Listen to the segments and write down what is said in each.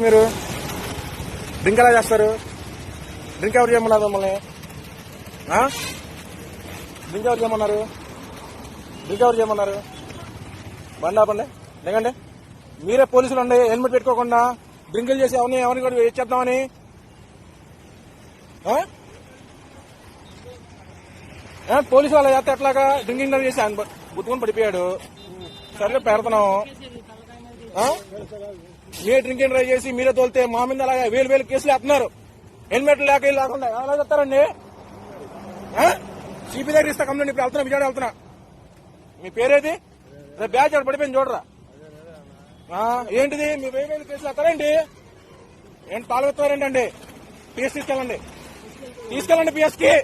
మీరు డ్రింక్ ఎలా చేస్తారు? డ్రింక్ ఎవరు చేయమన్నారు మమ్మల్ని? డ్రింక్ ఎవరు చేయమన్నారు? డ్రింక్ ఎవరు చేయమన్నారు? బండి ఆపండి, దిగండి. మీరే పోలీసులు అండి, హెల్మెట్ పెట్టుకోకుండా డ్రింకులు చేసి ఎవరిని కూడా చేద్దామని. పోలీసు వాళ్ళ చేస్తే ఎట్లాగా? డ్రింకింగ్ చేసి ఆయన గుర్తుకొని పడిపోయాడు. సరే పెడతాం. మీరే డ్రింకింగ్ డ్రైవ్ చేసి మీరే తోలితే మా మీద అలాగే వేలు కేసులు వేస్తున్నారు. హెల్మెట్ లేకుండా ఎలా చెప్తారండి? సిపి దగ్గర ఇస్తా కంప్లైంట్. ఇప్పుడు వెళ్తున్నా, విజయవాడ వెళ్తున్నా. మీ పేరేది? బ్యాచ్ అక్కడ పడిపోయింది చూడరా. ఏంటిది? మీ వేలు కేసులు వేస్తారండి? ఏంటి పాల్గొస్తారేంటండి? పిఎస్ తీసుకెళ్ళండి, పిఎస్ కి.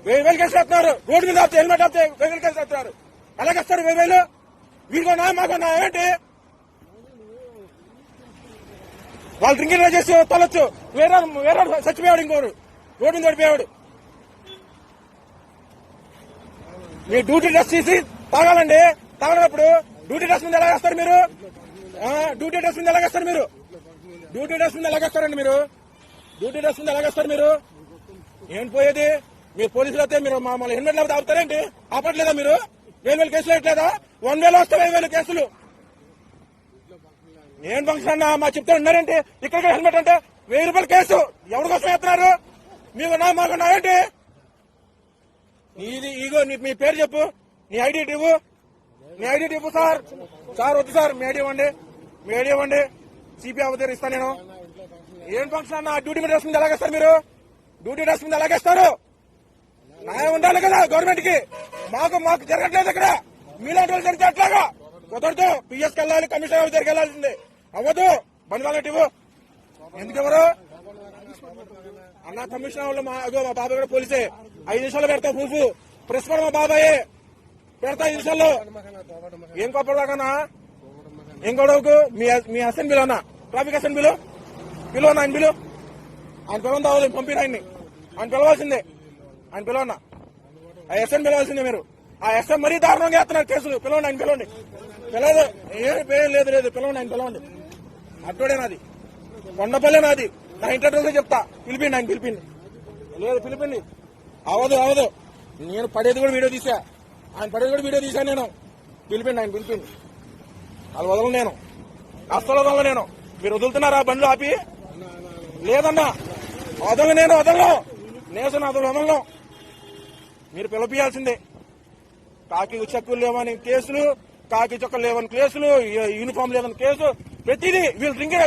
వేలు కేసులు వేస్తున్నారు. రోడ్డు మీద ఆపితే హెల్మెట్ ఆపితే వేలు కేసులు వేస్తున్నారు. ఎలాగేస్తారు 1000? వీరికొన్నా మాకన్నా ఏంటి? వాళ్ళు డ్రింకింగ్ చేసి తొలొచ్చు. వేరే చచ్చిపోయాడు, ఇంకోరు రోడ్డు మీద పడిపోయాడు. మీ డ్యూటీ డ్రెస్ తీసి తాగాలండి. తాగనప్పుడు డ్యూటీ డ్రెస్ మీద ఎలాగేస్తారు మీరు? డ్యూటీ డ్రెస్ మీద ఎలాగేస్తారు మీరు? డ్యూటీ డ్రెస్ మీద ఎలాగేస్తారండి మీరు? డ్యూటీ డ్రెస్ మీద ఎలాగేస్తారు మీరు? ఏం పోయేది? మీరు పోలీసులు అయితే మీరు మమ్మల్ని హెల్మెట్ లేకపోతే ఆపుతారేంటి? ఆపట్లేదా మీరు? 1000 కేసులు వేయట్లేదా? 1000 వస్తే 1000 కేసులు. ఏం ఫంక్షన్ అన్నా మా చెప్తా ఉన్నారేంటి? ఇక్కడ హెల్మెట్ అంటే 1000 రూపాయల కేసు. ఎవరి కోసం వేస్తున్నారు? మీకున్నా మాకున్నా ఏంటి? ఇది ఇగో మీ పేరు చెప్పు, నీ ఐడి ఇవ్వు. నీ ఐడి ఇవ్వు సార్. వద్దు సార్, మీ ఐడి ఇవ్వండి. సిపి అవతరి ఇస్తా నేను. ఏం ఫంక్షన్ అన్న? డ్యూటీ డ్రెస్ మీద ఎలాగేస్తారు మీరు? డ్యూటీ డ్రెస్ మీద ఎలాగేస్తారు? న్యాయం ఉండాలి కదా గవర్నమెంట్ కి. మాకు జరగట్లేదు ఇక్కడ. మీలాంటి వాళ్ళు జరిగితే అట్లాగా కుదరదు. పిఎస్కి వెళ్ళాలి, కమిషనర్ దగ్గరికి వెళ్ళాల్సిందే. అవ్వదు. బండి వాళ్ళకి ఇవ్వు. ఎందుకు ఎవరు అన్న? కమిషనర్ వాళ్ళు మా బాబాయ్ కూడా పోలీసే. 5 నిమిషాలు పెడతా ప్రూఫ్. ప్రెస్ కూడా మా బాబాయే పెడతా 5 నిమిషాల్లో. ఏం కోపడదాకన్నా? ఏం గొడవకు? మీ అసెంబ్లీలో అన్నా, ట్రాఫిక్ అసెంబ్లీలో పిలువన్నా. ఆయన ఆయన పిలవని తావాలి. పంపిన ఆయన పిలవాల్సిందే. ఆయన పిలవన్నా. ఆ ఎస్ఎం పిలవాల్సిందే మీరు. ఆ ఎస్ఎం మరీ దారుణంగా వేస్తున్నారు కేసులు. పిలవండి, ఆయన పిలవండి. పిలవదు. ఏం లేదు. పిలవండి, ఆయన పిలవండి. అట్టోడే నాది, కొండపల్లె నాది. నా ఇంటర్వ్యూలో చెప్తా. పిలిపిండి, ఆయన పిలిపిండి. అవదు. నేను పడేది కూడా వీడియో తీసా. ఆయన పడేది కూడా వీడియో తీసా నేను. పిలిపిండి. వాళ్ళు వదలను నేను. అస్సలు వదలను నేను. మీరు వదులుతున్నారా బండ్లు ఆపి? లేదన్నా, వదలను. వదలను. మీరు పిలిపియాల్సిందే. కాకి చెక్కులు లేవని కేసులు, కాకి చొక్కలు లేవని కేసులు, యూనిఫామ్ లేవని కేసు, ప్రతిదీ వీళ్ళు డ్రింకింగ్